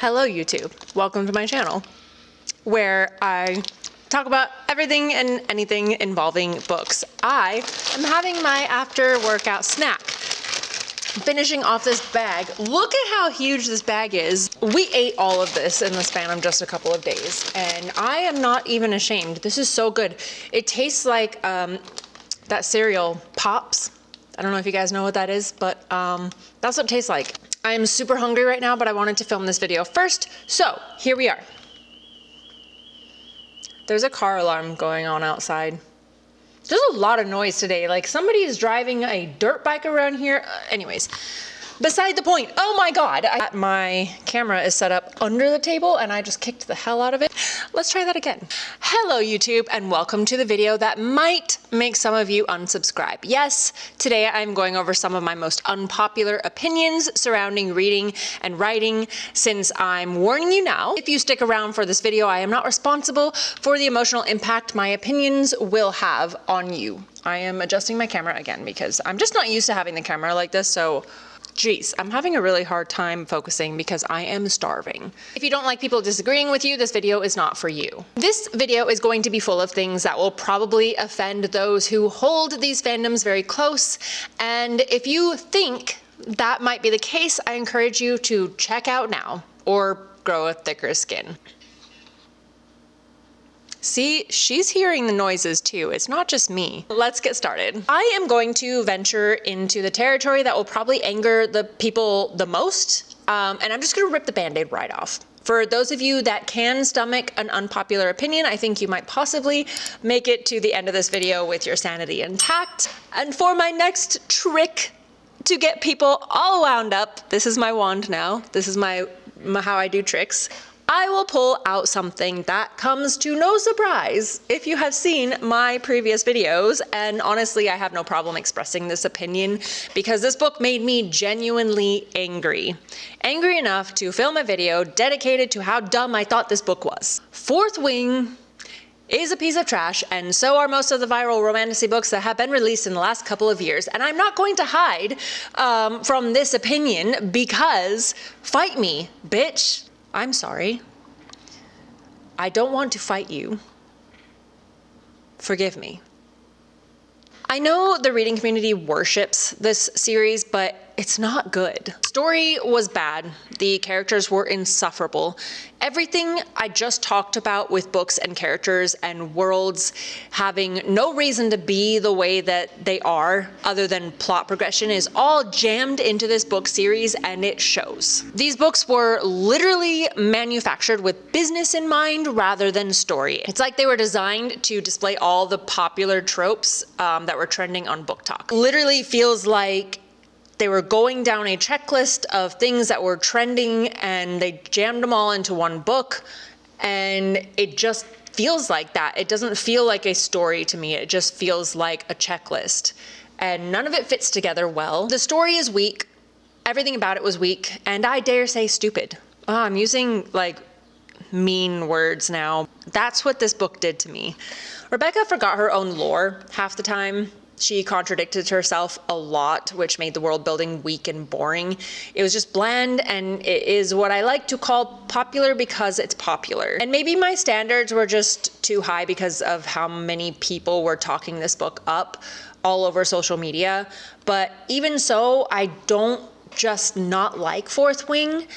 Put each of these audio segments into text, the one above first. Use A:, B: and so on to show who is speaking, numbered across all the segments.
A: Hello YouTube, welcome to my channel, where I talk about everything and anything involving books. I am having my after workout snack. Finishing off this bag. Look at how huge this bag is. We ate all of this in the span of just a couple of days, and I am not even ashamed. This is so good. It tastes like that cereal, Pops. I don't know if you guys know what that is, but that's what it tastes like. I am super hungry right now, but I wanted to film this video first, so here we are. There's a car alarm going on outside. There's a lot of noise today, like somebody is driving a dirt bike around here. Anyways, beside the point. Oh my God, my camera is set up under the table and I just kicked the hell out of it. Let's try that again. Hello YouTube, and welcome to the video that might make some of you unsubscribe. Yes, today I'm going over some of my most unpopular opinions surrounding reading and writing. Since I'm warning you now, if you stick around for this video, I am not responsible for the emotional impact my opinions will have on you. I am adjusting my camera again because I'm just not used to having the camera like this, so geez, I'm having a really hard time focusing because I am starving. If you don't like people disagreeing with you, this video is not for you. This video is going to be full of things that will probably offend those who hold these fandoms very close. And if you think that might be the case, I encourage you to check out now or grow a thicker skin. See, she's hearing the noises too. It's not just me. Let's get started. I am going to venture into the territory that will probably anger the people the most, and I'm just gonna rip the Band-Aid right off. For those of you that can stomach an unpopular opinion, I think you might possibly make it to the end of this video with your sanity intact. And for my next trick to get people all wound up, this is my wand now. This is my how I do tricks. I will pull out something that comes to no surprise if you have seen my previous videos, and honestly, I have no problem expressing this opinion because this book made me genuinely angry. Angry enough to film a video dedicated to how dumb I thought this book was. Fourth Wing is a piece of trash, and so are most of the viral romantasy books that have been released in the last couple of years, and I'm not going to hide from this opinion because fight me, bitch. I'm sorry. I don't want to fight you. Forgive me. I know the reading community worships this series, but it's not good. Story was bad. The characters were insufferable. Everything I just talked about with books and characters and worlds having no reason to be the way that they are other than plot progression is all jammed into this book series, and it shows. These books were literally manufactured with business in mind rather than story. It's like they were designed to display all the popular tropes that were trending on BookTok. Literally feels like they were going down a checklist of things that were trending and they jammed them all into one book, and it just feels like that. It doesn't feel like a story to me. It just feels like a checklist, and none of it fits together well. The story is weak. Everything about it was weak, and I dare say stupid. Oh, I'm using like mean words now. That's what this book did to me. Rebecca forgot her own lore half the time. She contradicted herself a lot, which made the world building weak and boring. It was just bland, and it is what I like to call popular because it's popular. And maybe my standards were just too high because of how many people were talking this book up all over social media. But even so, I don't just not like Fourth Wing.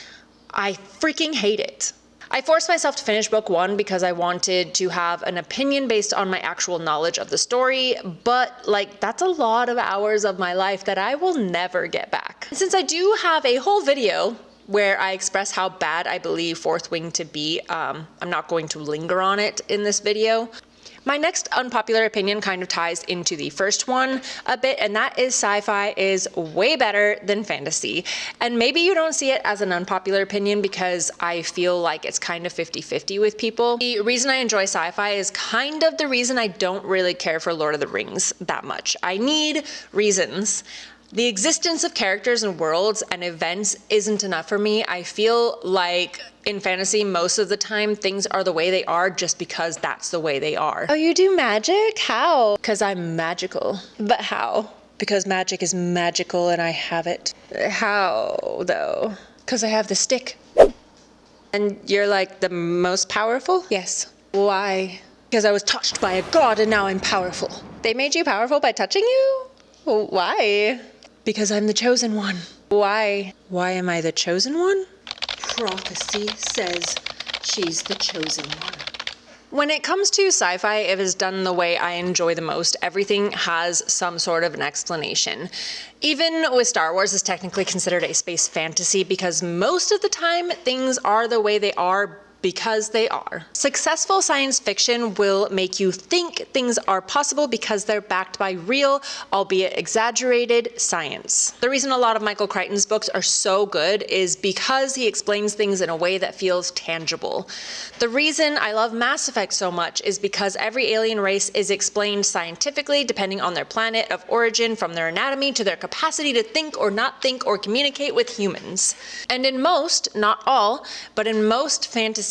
A: I freaking hate it. I forced myself to finish book one because I wanted to have an opinion based on my actual knowledge of the story, but like that's a lot of hours of my life that I will never get back. Since I do have a whole video where I express how bad I believe Fourth Wing to be, I'm not going to linger on it in this video. My next unpopular opinion kind of ties into the first one a bit, and that is sci-fi is way better than fantasy. And maybe you don't see it as an unpopular opinion because I feel like it's kind of 50-50 with people. The reason I enjoy sci-fi is kind of the reason I don't really care for Lord of the Rings that much. I need reasons. The existence of characters and worlds and events isn't enough for me. I feel like in fantasy, most of the time, things are the way they are just because that's the way they are. Oh, you do magic? How? Because I'm magical. But how? Because magic is magical and I have it. How, though? Because I have the stick. And you're like the most powerful? Yes. Why? Because I was touched by a god and now I'm powerful. They made you powerful by touching you? Why? Because I'm the chosen one. Why? Why am I the chosen one? Prophecy says she's the chosen one. When it comes to sci-fi, if it's done the way I enjoy the most, everything has some sort of an explanation. Even with Star Wars, is technically considered a space fantasy because most of the time things are the way they are because they are. Successful science fiction will make you think things are possible because they're backed by real, albeit exaggerated, science. The reason a lot of Michael Crichton's books are so good is because he explains things in a way that feels tangible. The reason I love Mass Effect so much is because every alien race is explained scientifically depending on their planet of origin, from their anatomy to their capacity to think or not think or communicate with humans. And in most, not all, but in most fantasy,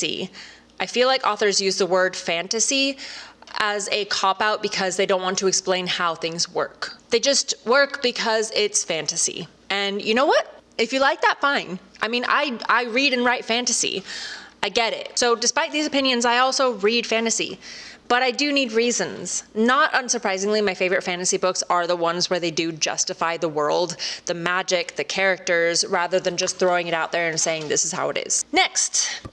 A: I feel like authors use the word fantasy as a cop-out because they don't want to explain how things work. They just work because it's fantasy. And you know what? If you like that, fine. I mean, I read and write fantasy. I get it. So despite these opinions, I also read fantasy. But I do need reasons. Not unsurprisingly, my favorite fantasy books are the ones where they do justify the world, the magic, the characters, rather than just throwing it out there and saying this is how it is. Next.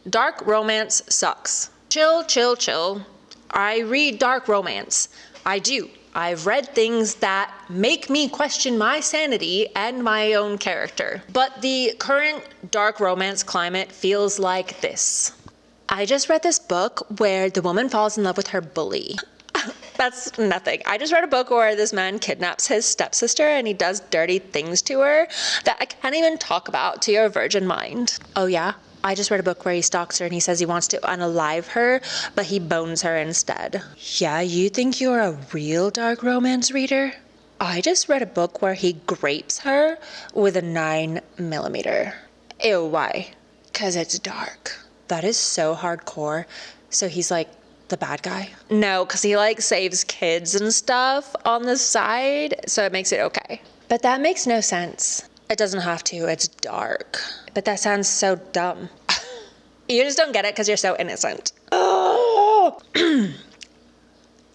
A: Dark romance sucks. Chill, chill, chill. I read dark romance. I do. I've read things that make me question my sanity and my own character. But the current dark romance climate feels like this. I just read this book where the woman falls in love with her bully. That's nothing. I just read a book where this man kidnaps his stepsister and he does dirty things to her that I can't even talk about to your virgin mind. Oh yeah? I just read a book where he stalks her and he says he wants to unalive her, but he bones her instead. Yeah, you think you're a real dark romance reader? I just read a book where he grapes her with a 9mm. Ew, why? 'Cause it's dark. That is so hardcore. So he's like the bad guy? No, 'cause he like saves kids and stuff on the side, so it makes it okay. But that makes no sense. It doesn't have to, it's dark. But that sounds so dumb. You just don't get it because you're so innocent. Oh.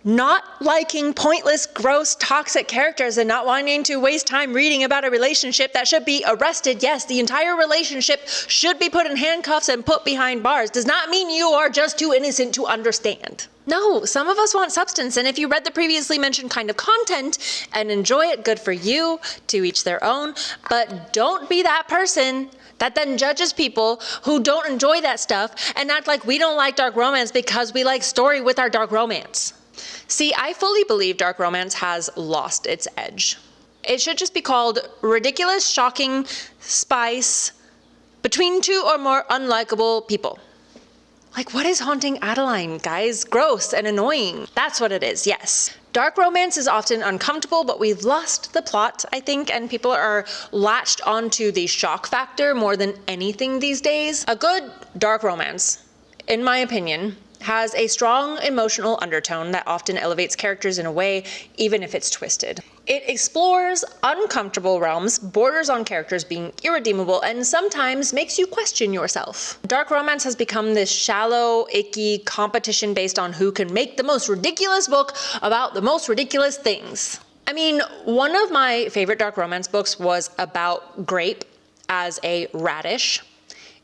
A: Not liking pointless, gross, toxic characters and not wanting to waste time reading about a relationship that should be arrested. Yes, the entire relationship should be put in handcuffs and put behind bars. Does not mean you are just too innocent to understand. No, some of us want substance, and if you read the previously mentioned kind of content and enjoy it, good for you, to each their own, but don't be that person that then judges people who don't enjoy that stuff and act like we don't like dark romance because we like story with our dark romance. See, I fully believe dark romance has lost its edge. It should just be called ridiculous, shocking spice between two or more unlikable people. Like, what is haunting Adeline, guys? Gross and annoying. That's what it is, yes. Dark romance is often uncomfortable, but we've lost the plot, I think, and people are latched onto the shock factor more than anything these days. A good dark romance, in my opinion, has a strong emotional undertone that often elevates characters in a way, even if it's twisted. It explores uncomfortable realms, borders on characters being irredeemable, and sometimes makes you question yourself. Dark romance has become this shallow, icky competition based on who can make the most ridiculous book about the most ridiculous things. I mean, one of my favorite dark romance books was about grape as a radish,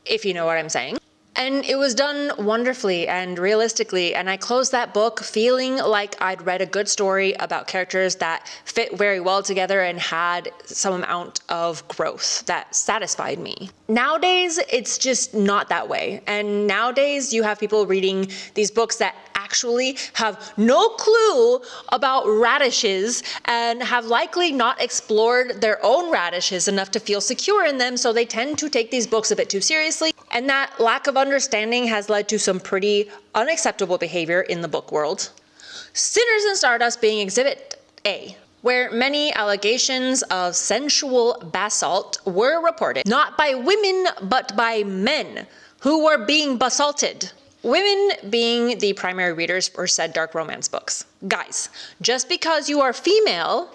A: if you know what I'm saying. And it was done wonderfully and realistically, and I closed that book feeling like I'd read a good story about characters that fit very well together and had some amount of growth that satisfied me. Nowadays, it's just not that way. And nowadays, you have people reading these books that actually have no clue about radishes and have likely not explored their own radishes enough to feel secure in them, so they tend to take these books a bit too seriously. And that lack of understanding has led to some pretty unacceptable behavior in the book world. Sinners in Stardust being Exhibit A, where many allegations of sensual basalt were reported, not by women, but by men who were being basalted. Women being the primary readers for said dark romance books. Guys, just because you are female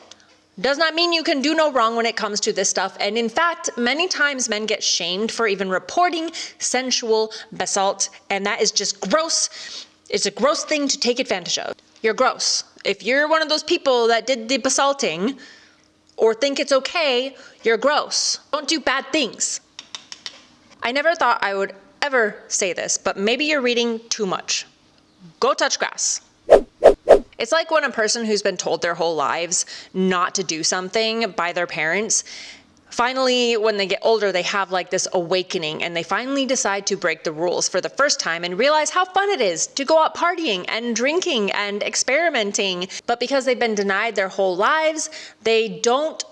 A: Does not mean you can do no wrong when it comes to this stuff. And in fact, many times men get shamed for even reporting sensual basalt, and that is just gross. It's a gross thing to take advantage of. You're gross. If you're one of those people that did the basalting or think it's okay, you're gross. Don't do bad things. I never thought I would ever say this, but maybe you're reading too much. Go touch grass. It's like when a person who's been told their whole lives not to do something by their parents, finally, when they get older, they have like this awakening and they finally decide to break the rules for the first time and realize how fun it is to go out partying and drinking and experimenting. But because they've been denied their whole lives, they don't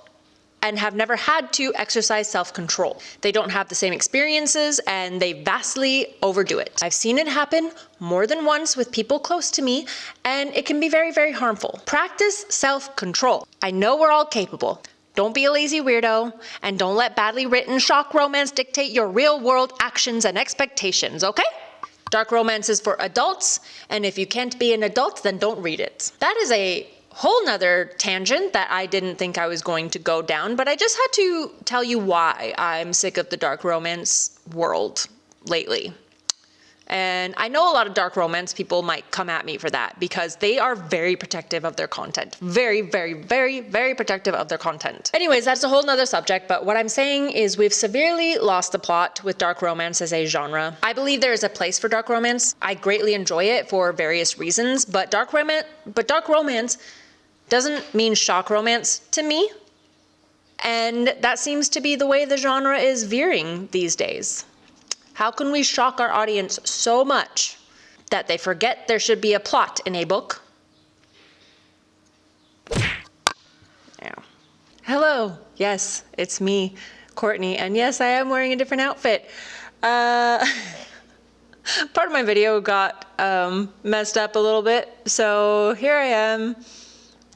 A: and have never had to exercise self-control. They don't have the same experiences and they vastly overdo it. I've seen it happen more than once with people close to me, and it can be very, very harmful. Practice self-control. I know we're all capable. Don't be a lazy weirdo, and don't let badly written shock romance dictate your real world actions and expectations, okay? Dark romance is for adults, and if you can't be an adult, then don't read it. That is a whole nother tangent that I didn't think I was going to go down, but I just had to tell you why I'm sick of the dark romance world lately. And I know a lot of dark romance people might come at me for that because they are very protective of their content. Very, very, very, very protective of their content. Anyways, that's a whole nother subject, but what I'm saying is we've severely lost the plot with dark romance as a genre. I believe there is a place for dark romance. I greatly enjoy it for various reasons, but dark romance doesn't mean shock romance to me. And that seems to be the way the genre is veering these days. How can we shock our audience so much that they forget there should be a plot in a book? Yeah. Hello. Yes, it's me, Courtney. And yes, I am wearing a different outfit. Part of my video got messed up a little bit. So here I am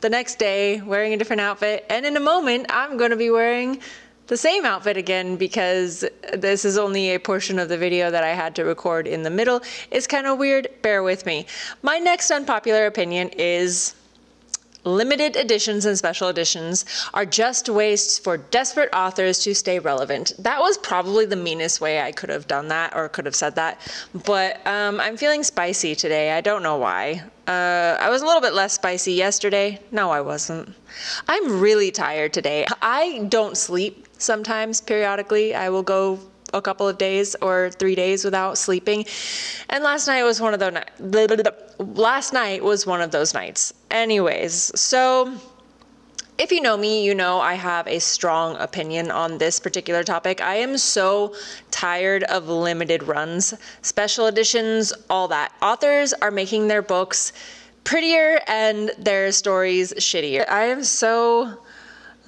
A: the next day wearing a different outfit. And in a moment, I'm going to be wearing the same outfit again because this is only a portion of the video that I had to record in the middle. It's kind of weird. Bear with me. My next unpopular opinion is limited editions and special editions are just ways for desperate authors to stay relevant. That was probably the meanest way I could have done that or could have said that. But I'm feeling spicy today. I don't know why. I was a little bit less spicy yesterday. No, I wasn't. I'm really tired today. I don't sleep sometimes. Periodically, I will go a couple of days or 3 days without sleeping. And last night was one of those nights. Anyways, so if you know me, you know I have a strong opinion on this particular topic. I am so tired of limited runs, special editions, all that. Authors are making their books prettier and their stories shittier.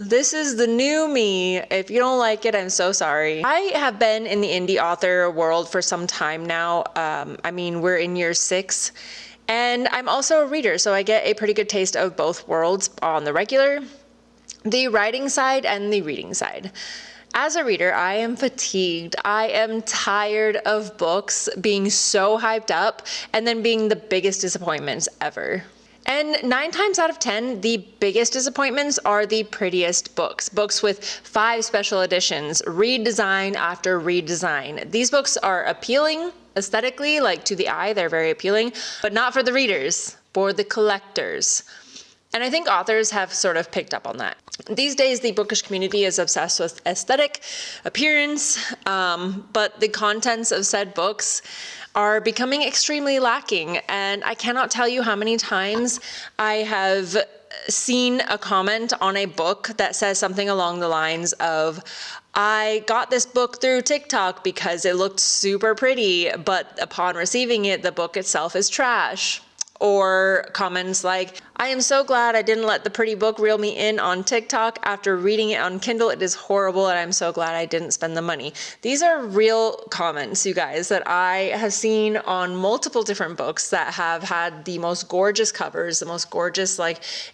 A: This is the new me. If you don't like it, I'm so sorry. I have been in the indie author world for some time now. We're in year 6. And I'm also a reader, so I get a pretty good taste of both worlds on the regular, the writing side, and the reading side. As a reader, I am fatigued. I am tired of books being so hyped up and then being the biggest disappointments ever. And 9 times out of 10, the biggest disappointments are the prettiest books. Books with 5 special editions, redesign after redesign. These books are appealing aesthetically, like to the eye, they're very appealing, but not for the readers, for the collectors. And I think authors have sort of picked up on that. These days, the bookish community is obsessed with aesthetic, appearance, but the contents of said books are becoming extremely lacking. And I cannot tell you how many times I have seen a comment on a book that says something along the lines of, I got this book through TikTok because it looked super pretty, but upon receiving it, the book itself is trash. Or comments like, I am so glad I didn't let the pretty book reel me in on TikTok. After reading it on Kindle, it is horrible, and I'm so glad I didn't spend the money. These are real comments, you guys, that I have seen on multiple different books that have had the most gorgeous covers, the most gorgeous,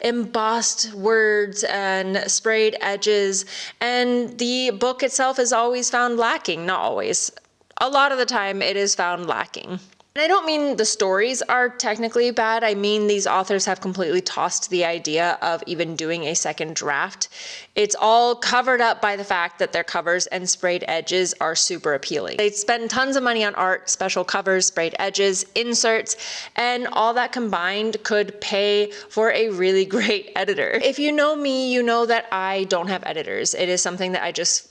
A: embossed words and sprayed edges. And the book itself is always found lacking. Not always. A lot of the time, it is found lacking. And I don't mean the stories are technically bad. I mean these authors have completely tossed the idea of even doing a second draft. It's all covered up by the fact that their covers and sprayed edges are super appealing. They spend tons of money on art, special covers, sprayed edges, inserts, and all that combined could pay for a really great editor. If you know me, you know that I don't have editors. It is something that I just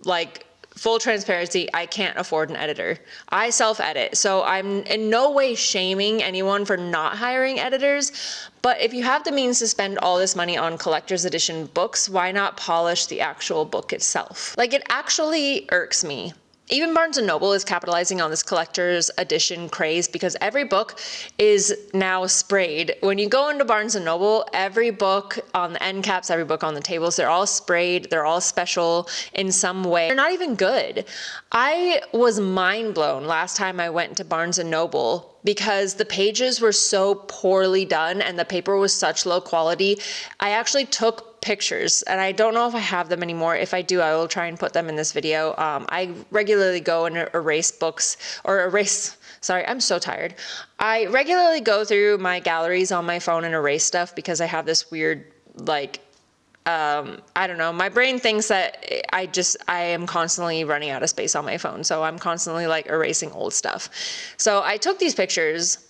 A: like. Full transparency, I can't afford an editor. I self-edit, so I'm in no way shaming anyone for not hiring editors, but if you have the means to spend all this money on collector's edition books, why not polish the actual book itself? Like, it actually irks me. Even Barnes & Noble is capitalizing on this collector's edition craze because every book is now sprayed. When you go into Barnes & Noble, every book on the end caps, every book on the tables, they're all sprayed, they're all special in some way. They're not even good. I was mind blown last time I went to Barnes & Noble because the pages were so poorly done and the paper was such low quality. I actually took pictures and I don't know if I have them anymore. If I do, I will try and put them in this video. I regularly go and erase books sorry, I'm so tired. I regularly go through my galleries on my phone and erase stuff because I have this weird, like, I don't know, my brain thinks that I am constantly running out of space on my phone. So I'm constantly like erasing old stuff. So I took these pictures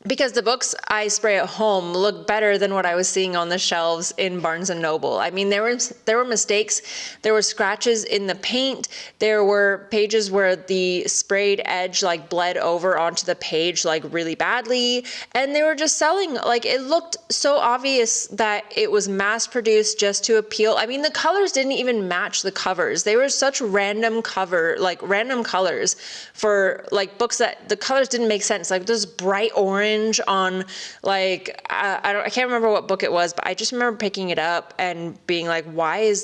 A: because the books I spray at home look better than what I was seeing on the shelves in Barnes & Noble. I mean, there were mistakes. There were scratches in the paint. There were pages where the sprayed edge like bled over onto the page like really badly. And they were just selling, like, it looked so obvious that it was mass produced just to appeal. I mean, the colors didn't even match the covers. They were such random colors for like books that the colors didn't make sense. Like this bright orange on like I can't remember what book it was, but I just remember picking it up and being like, why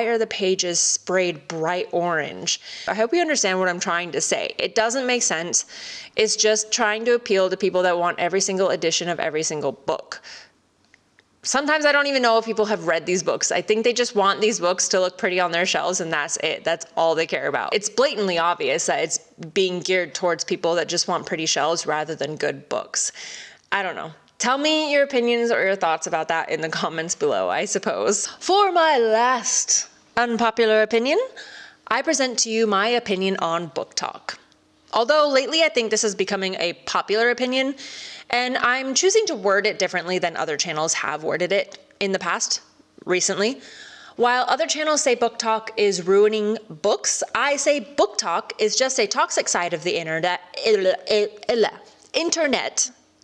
A: are the pages sprayed bright orange? I hope you understand what I'm trying to say. It doesn't make sense. It's just trying to appeal to people that want every single edition of every single book. Sometimes I don't even know if people have read these books. I think they just want these books to look pretty on their shelves and that's it. That's all they care about. It's blatantly obvious that it's being geared towards people that just want pretty shelves rather than good books. I don't know. Tell me your opinions or your thoughts about that in the comments below, I suppose. For my last unpopular opinion, I present to you my opinion on BookTok. Although lately I think this is becoming a popular opinion, and I'm choosing to word it differently than other channels have worded it in the past, recently. While other channels say BookTok is ruining books, I say BookTok is just a toxic side of the internet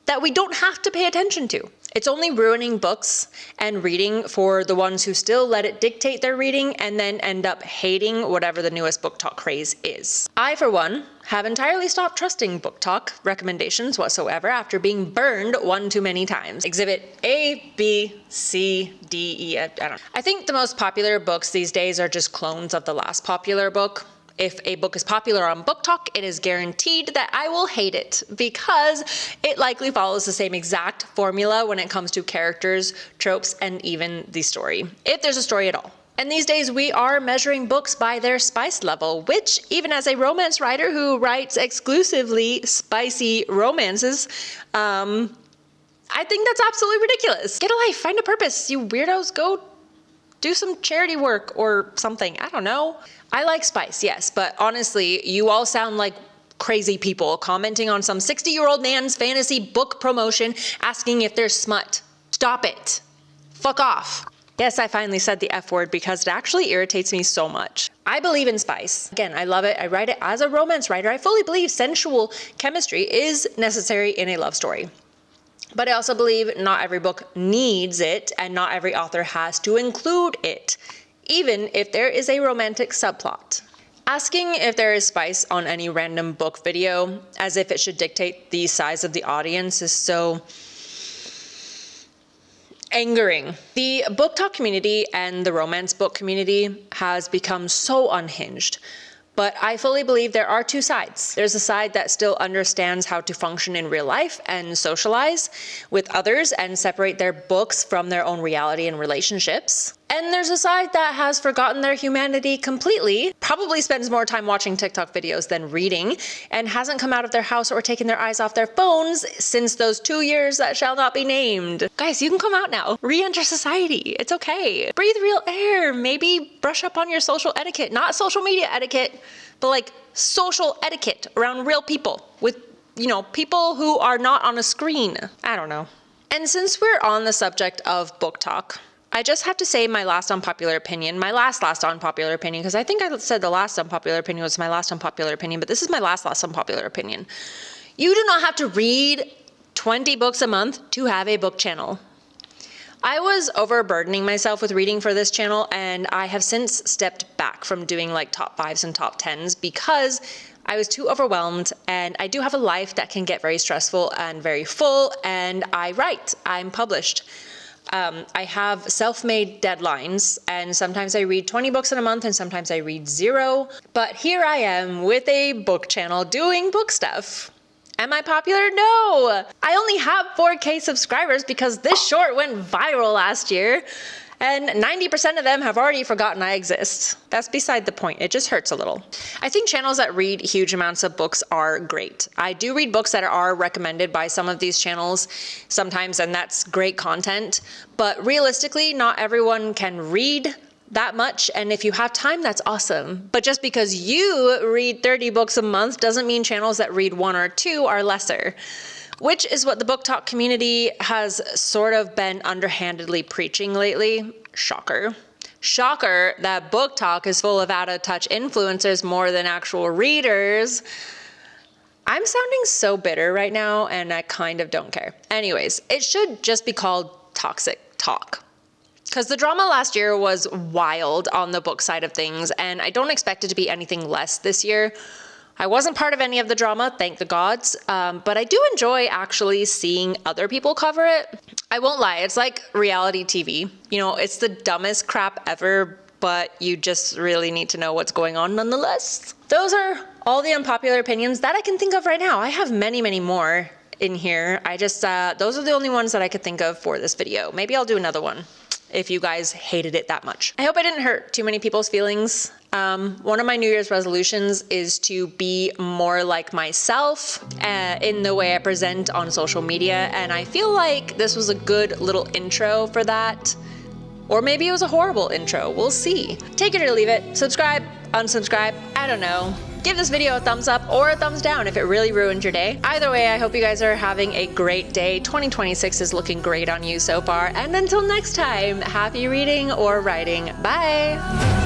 A: that we don't have to pay attention to. It's only ruining books and reading for the ones who still let it dictate their reading and then end up hating whatever the newest BookTok craze is. I, for one, have entirely stopped trusting BookTok recommendations whatsoever after being burned one too many times. Exhibit A, B, C, D, E, I don't know. I think the most popular books these days are just clones of the last popular book. If a book is popular on BookTok, it is guaranteed that I will hate it because it likely follows the same exact formula when it comes to characters, tropes, and even the story, if there's a story at all. And these days we are measuring books by their spice level, which even as a romance writer who writes exclusively spicy romances, I think that's absolutely ridiculous. Get a life, find a purpose, you weirdos, go do some charity work or something, I don't know. I like spice, yes, but honestly, you all sound like crazy people commenting on some 60-year-old man's fantasy book promotion asking if there's smut. Stop it. Fuck off. Yes, I finally said the F word because it actually irritates me so much. I believe in spice. Again, I love it. I write it as a romance writer. I fully believe sensual chemistry is necessary in a love story. But I also believe not every book needs it and not every author has to include it, even if there is a romantic subplot. Asking if there is spice on any random book video as if it should dictate the size of the audience is so angering. The BookTok community and the romance book community has become so unhinged. But I fully believe there are two sides. There's a side that still understands how to function in real life and socialize with others and separate their books from their own reality and relationships. And there's a side that has forgotten their humanity completely, probably spends more time watching TikTok videos than reading, and hasn't come out of their house or taken their eyes off their phones since those 2 years that shall not be named. Guys, you can come out now. Re-enter society. It's okay. Breathe real air. Maybe brush up on your social etiquette. Not social media etiquette, but like social etiquette around real people with, you know, people who are not on a screen. I don't know. And since we're on the subject of BookTok, I just have to say my last unpopular opinion, because I think I said the last unpopular opinion was my last unpopular opinion, but this is my last unpopular opinion. You do not have to read 20 books a month to have a book channel. I was overburdening myself with reading for this channel, and I have since stepped back from doing like top 5s and top 10s because I was too overwhelmed, and I do have a life that can get very stressful and very full, and I write, I'm published. I have self-made deadlines, and sometimes I read 20 books in a month and sometimes I read 0. But here I am with a book channel doing book stuff. Am I popular? No! I only have 4K subscribers because this short went viral last year, and 90% of them have already forgotten I exist. That's beside the point. It just hurts a little. I think channels that read huge amounts of books are great. I do read books that are recommended by some of these channels sometimes, and that's great content. But realistically, not everyone can read that much, and if you have time, that's awesome. But just because you read 30 books a month doesn't mean channels that read 1 or 2 are lesser. Which is what the BookTok community has sort of been underhandedly preaching lately. Shocker. Shocker that BookTok is full of out-of-touch influencers more than actual readers. I'm sounding so bitter right now, and I kind of don't care. Anyways, it should just be called Toxic Talk. Because the drama last year was wild on the book side of things, and I don't expect it to be anything less this year. I wasn't part of any of the drama, thank the gods, but I do enjoy actually seeing other people cover it. I won't lie, it's like reality TV. You know, it's the dumbest crap ever, but you just really need to know what's going on nonetheless. Those are all the unpopular opinions that I can think of right now. I have many, many more in here. Those are the only ones that I could think of for this video. Maybe I'll do another one if you guys hated it that much. I hope I didn't hurt too many people's feelings. One of my New Year's resolutions is to be more like myself in the way I present on social media, and I feel like this was a good little intro for that. Or maybe it was a horrible intro, we'll see. Take it or leave it, subscribe, unsubscribe, I don't know. Give this video a thumbs up or a thumbs down if it really ruined your day. Either way, I hope you guys are having a great day. 2026 is looking great on you so far. And until next time, happy reading or writing. Bye.